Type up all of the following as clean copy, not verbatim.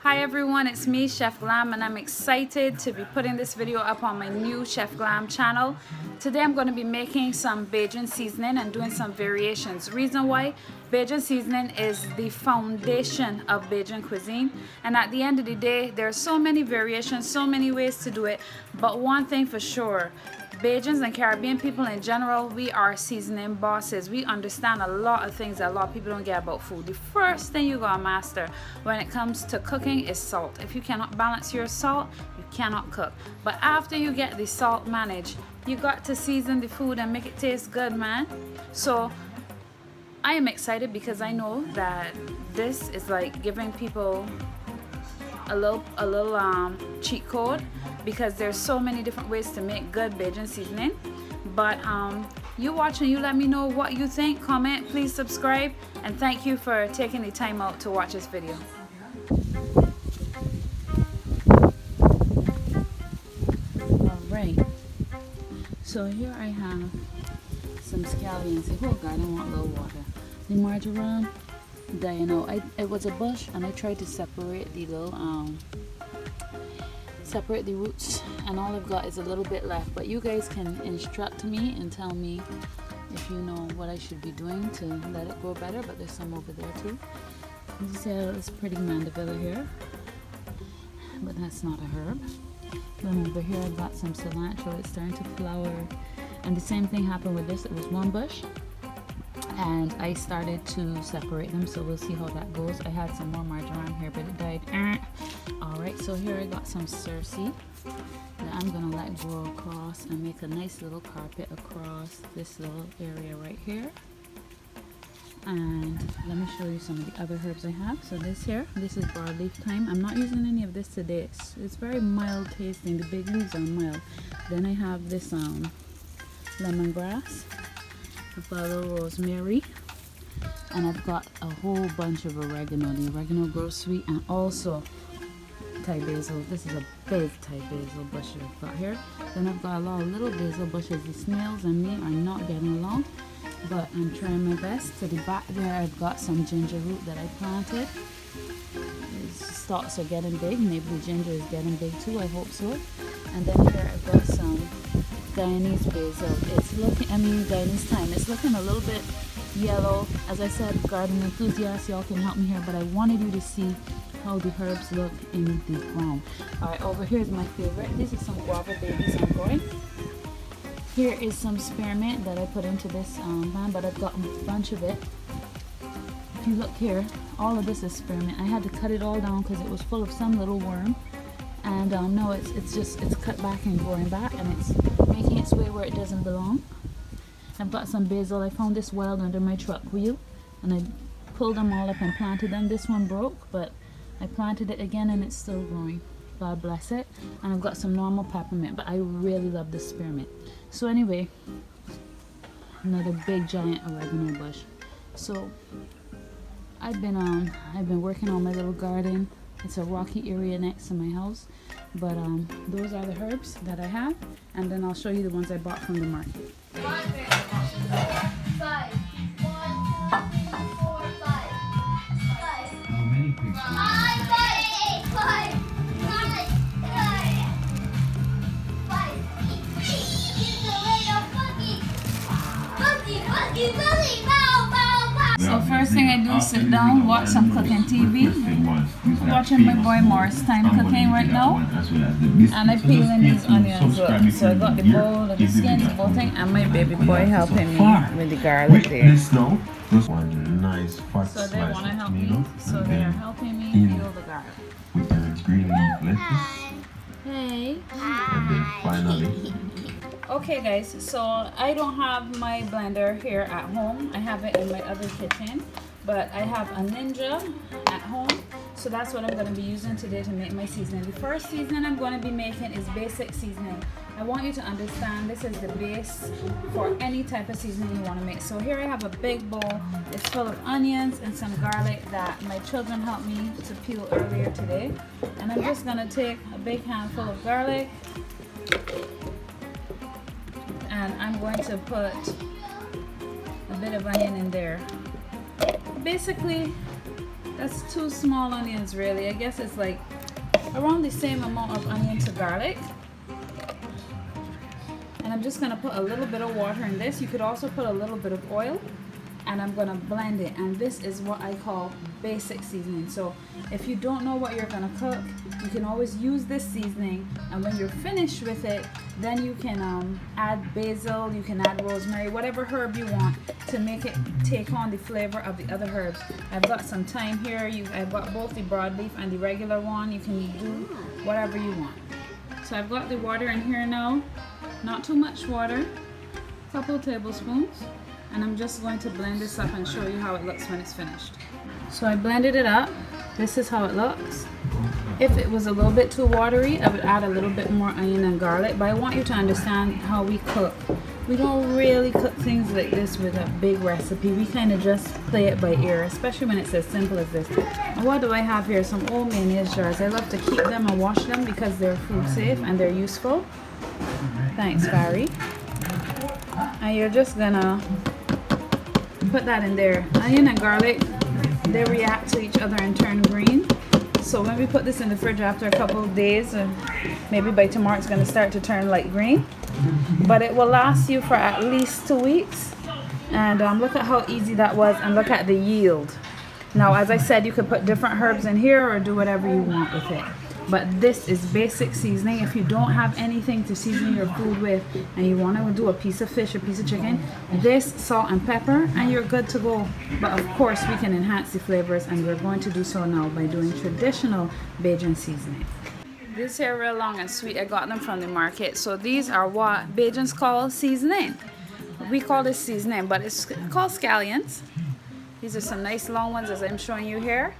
Hi everyone, it's me, Chef Glam, and I'm excited to be putting this video up on my new Chef Glam channel. Today I'm going to be making some Bajan seasoning and doing some variations. Reason why? Bajan seasoning is the foundation of Bajan cuisine, and at the end of the day there are so many variations, so many ways to do it, but one thing for sure, Bajans and Caribbean people in general, we are seasoning bosses. We understand a lot of things that a lot of people don't get about food. The first thing you gotta master when it comes to cooking is salt. If you cannot balance your salt, you cannot cook. But after you get the salt managed, you got to season the food and make it taste good, man. So I am excited because I know that this is like giving people a little cheat code, because there's so many different ways to make good Bajan seasoning. But you watch and you let me know what you think. Comment, please subscribe, and thank you for taking the time out to watch this video. Alright, so here I have some scallions. Oh god, I want a little water. The marjoram, you know, it was a bush and I tried to separate the little separate the roots, and all I've got is a little bit left. But you guys can instruct me and tell me if you know what I should be doing to let it grow better. But there's some over there too. You see this pretty mandevilla here, but that's not a herb. Then over here I've got some cilantro. It's starting to flower, and the same thing happened with this. It was one bush and I started to separate them, so we'll see how that goes. I had some more marjoram here, but it died. Alright, so here I got some cerci that I'm gonna let grow across and make a nice little carpet across this little area right here. And let me show you some of the other herbs I have. So this is broadleaf thyme. I'm not using any of this today. It's very mild tasting. The big leaves are mild. Then I have this lemongrass. I've got a little rosemary, and I've got a whole bunch of oregano. The oregano grows sweet, and also Thai basil. This is a big Thai basil bush I've got here. Then I've got a lot of little basil bushes. The snails and me are not getting along, but I'm trying my best. To the back there I've got some ginger root that I planted. Its stalks are getting big. Maybe the ginger is getting big too, I hope so. And then here I've got some Guyanese basil. It's looking, Guyanese thyme. It's looking a little bit yellow. As I said, garden enthusiasts, y'all can help me here, but I wanted you to see how the herbs look in the ground. Alright, over here is my favorite. This is some guava babies I'm growing. Here is some spearmint that I put into this pan, but I've got a bunch of it. If you look here, all of this is spearmint. I had to cut it all down because it was full of some little worm. And no, it's cut back and growing back, and it's making its way where it doesn't belong. I've got some basil. I found this wild under my truck wheel, and I pulled them all up and planted them. This one broke, but I planted it again and it's still growing. God bless it. And I've got some normal peppermint, but I really love this spearmint. So anyway, another big giant oregano bush. So I've been working on my little garden. It's a rocky area next to my house, but those are the herbs that I have, and then I'll show you the ones I bought from the market. 1, 2, 3, 4, 5. 1, 2, 3, 4, 5. 5. How many pigs? 5, 5, 5, 5. It's the way of Buggy. Buggy, bow, bow, bow. So first thing I do is sit down, watch some cooking TV. Watching my boy Morris Time cooking right now, and I'm peeling these onions up. So I got the bowl, the skins, the whole thing, and my baby boy helping me with the garlic there. One nice fat So they want to help me, so they are helping me peel the garlic. with the green leaf lettuce, Hey. and then finally Okay guys, so I don't have my blender here at home. I have it in my other kitchen, but I have a Ninja at home, so that's what I'm going to be using today to make my seasoning. The first seasoning I'm going to be making is basic seasoning. I want you to understand this is the base for any type of seasoning you want to make. So here I have a big bowl. It's full of onions and some garlic that my children helped me to peel earlier today. And I'm just going to take a big handful of garlic, and I'm going to put a bit of onion in there. Basically, That's 2 small onions really. I guess it's like around the same amount of onion to garlic. And I'm just gonna put a little bit of water in this. You could also put a little bit of oil, and I'm gonna blend it. And this is what I call basic seasoning. So if you don't know what you're gonna cook, you can always use this seasoning, and when you're finished with it, then you can add basil, you can add rosemary, whatever herb you want to make it take on the flavor of the other herbs. I've got some thyme here. I've got both the broadleaf and the regular one. You can do whatever you want. So I've got the water in here now. Not too much water, a couple tablespoons, and I'm just going to blend this up and show you how it looks when it's finished. So I blended it up. This is how it looks. If it was a little bit too watery, I would add a little bit more onion and garlic, but I want you to understand how we cook. We don't really cook things like this with a big recipe. We kind of just play it by ear, especially when it's as simple as this. And what do I have here? Some old mayonnaise jars. I love to keep them and wash them because they're food safe and they're useful. Thanks, Barry. And you're just gonna put that in there. Onion and garlic, they react to each other and turn green. So when we put this in the fridge after a couple of days, maybe by tomorrow it's gonna start to turn light green. But it will last you for at least 2 weeks. And look at how easy that was, and look at the yield. Now, as I said, you could put different herbs in here or do whatever you want with it. But this is basic seasoning. If you don't have anything to season your food with and you want to do a piece of fish, a piece of chicken, this, salt and pepper, and you're good to go. But of course we can enhance the flavors, and we're going to do so now by doing traditional Bajan seasoning. These here are real long and sweet. I got them from the market. So these are what Bajans call seasoning. We call this seasoning, but it's called scallions. These are some nice long ones as I'm showing you here.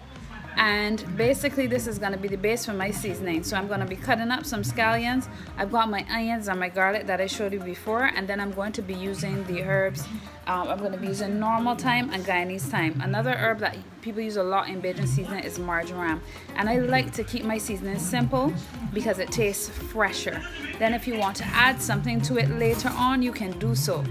And basically this is going to be the base for my seasoning. So I'm going to be cutting up some scallions. I've got my onions and my garlic that I showed you before, and then I'm going to be using the herbs. I'm going to be using normal thyme and Guyanese thyme. Another herb that people use a lot in Bajan seasoning is marjoram, and I like to keep my seasoning simple because it tastes fresher. Then if you want to add something to it later on, you can do so.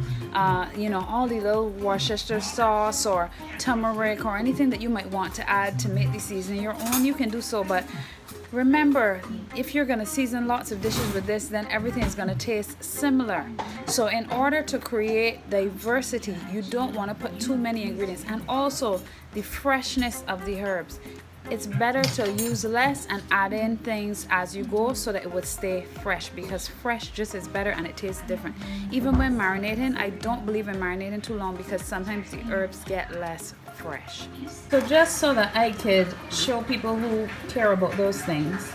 You know, all the little Worcestershire sauce or turmeric or anything that you might want to add to make the seasoning your own, you can do so. But remember, if you're going to season lots of dishes with this, then everything is going to taste similar. So in order to create diversity, you don't want to put too many ingredients, and also the freshness of the herbs. It's better to use less and add in things as you go so that it would stay fresh, because fresh just is better and it tastes different. Even when marinating, I don't believe in marinating too long because sometimes the herbs get less fresh. So just so that I could show people who care about those things,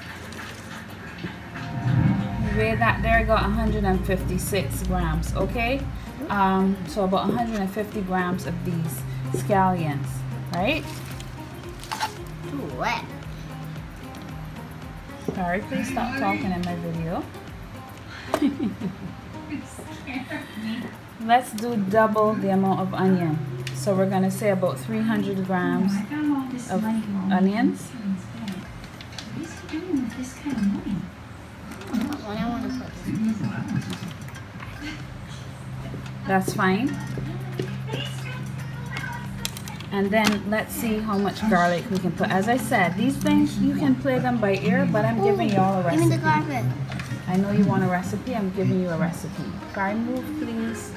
weigh that there, I got 156 grams, okay? So about 150 grams of these scallions, right? Wet. Sorry, please stop talking in my video. Let's do double the amount of onion. So we're going to say about 300 grams of onions. That's fine. And then let's see how much garlic we can put. As I said, these things, you can play them by ear, but I'm giving you all a recipe. Give me the garlic. I know you want a recipe, I'm giving you a recipe. Try move, please.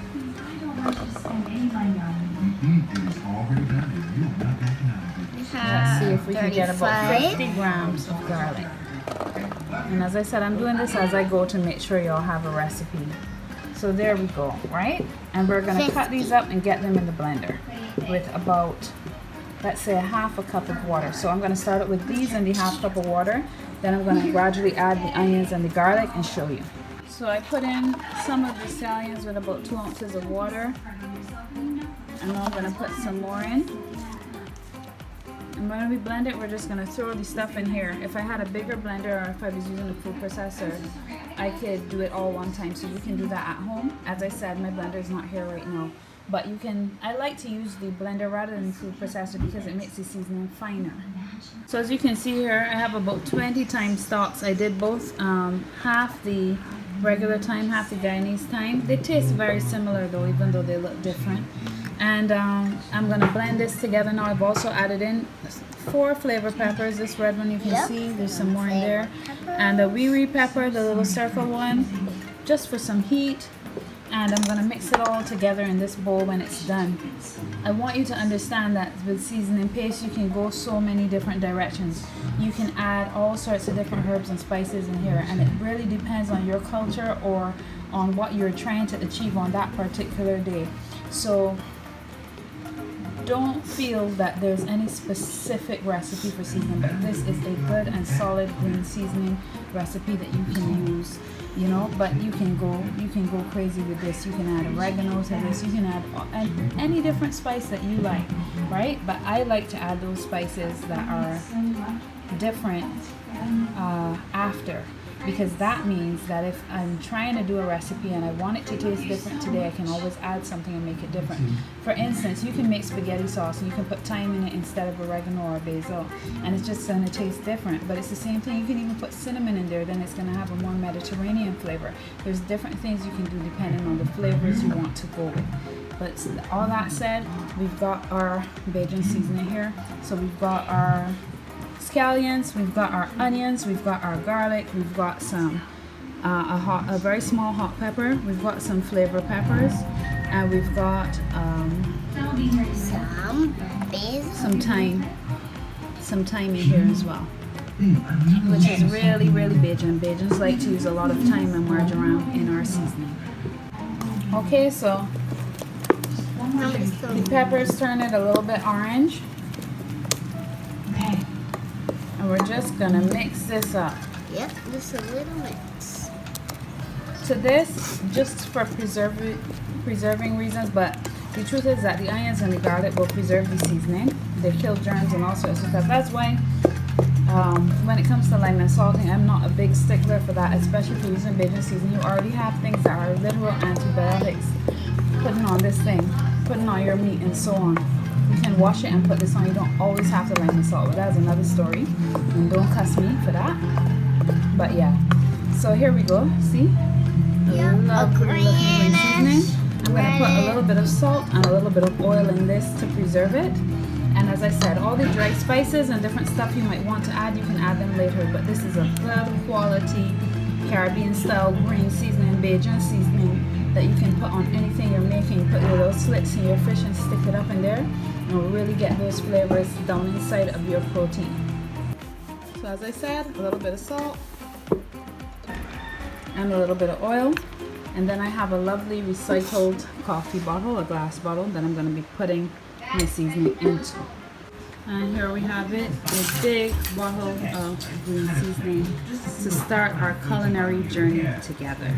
Let's see if we can get about 50 grams of garlic. And as I said, I'm doing this as I go to make sure y'all have a recipe. So there we go, right? And we're gonna cut these up and get them in the blender with about, let's say, a half a cup of water. So I'm gonna start it with these and the half cup of water. Then I'm gonna gradually add the onions and the garlic and show you. So I put in some of the scallions with about 2 ounces of water. And now I'm gonna put some more in. And when we blend it, we're just gonna throw the stuff in here. If I had a bigger blender or if I was using a food processor, I could do it all one time. So you can do that at home. As I said, my blender is not here right now. But you can, I like to use the blender rather than the food processor because it makes the seasoning finer. So as you can see here, I have about 20 thyme stalks. I did both, half the regular thyme, half the Guyanese thyme. They taste very similar though, even though they look different. And I'm gonna blend this together now. I've also added in 4 flavor peppers. This red one you can Yep. see, there's some more in there. Pepper. And the wee pepper, the little circle one, just for some heat. And I'm gonna mix it all together in this bowl when it's done. I want you to understand that with seasoning paste, you can go so many different directions. You can add all sorts of different herbs and spices in here, and it really depends on your culture or on what you're trying to achieve on that particular day. So don't feel that there's any specific recipe for seasoning, but this is a good and solid green seasoning recipe that you can use, you know. But you can go crazy with this. You can add oregano to this. You can add any different spice that you like, right? But I like to add those spices that are different after, because that means that if I'm trying to do a recipe and I want it to taste different today, I can always add something and make it different. For instance, you can make spaghetti sauce and you can put thyme in it instead of oregano or basil, and it's just going to taste different. But it's the same thing. You can even put cinnamon in there, then it's going to have a more Mediterranean flavor. There's different things you can do depending on the flavors you want to go with. But all that said, we've got our Bajan seasoning here. So we've got our scallions, we've got our onions, we've got our garlic, we've got some a very small hot pepper, we've got some flavor peppers, and we've got some thyme in here as well, which is really Bajan. Bajans like to use a lot of thyme and marjoram in our seasoning. Okay, so the peppers turn it a little bit orange. And we're just gonna mix this up. Yep, just a little mix. To this, just for preserving reasons, but the truth is that the onions and the garlic will preserve the seasoning. They kill germs and all sorts of stuff. That's why when it comes to lime and salting, I'm not a big stickler for that, especially if you're using Bajan seasoning. You already have things that are literal antibiotics putting on this thing, putting on your meat and so on. You can wash it and put this on. You don't always have to lime and salt, but that's another story. And don't cuss me for that. But yeah. So here we go. See? Lovely green seasoning. I'm going to put a little bit of salt and a little bit of oil in this to preserve it. And as I said, all the dry spices and different stuff you might want to add, you can add them later. But this is a good quality Caribbean style green seasoning, Bajan seasoning that you can put on anything you're making. Put your little slits in your fish and stick it up in there, and it'll really get those flavors down inside of your protein. So as I said, a little bit of salt and a little bit of oil, and then I have a lovely recycled coffee bottle, a glass bottle, that I'm going to be putting my seasoning into. And here we have it, a big bottle of green seasoning to start our culinary journey together.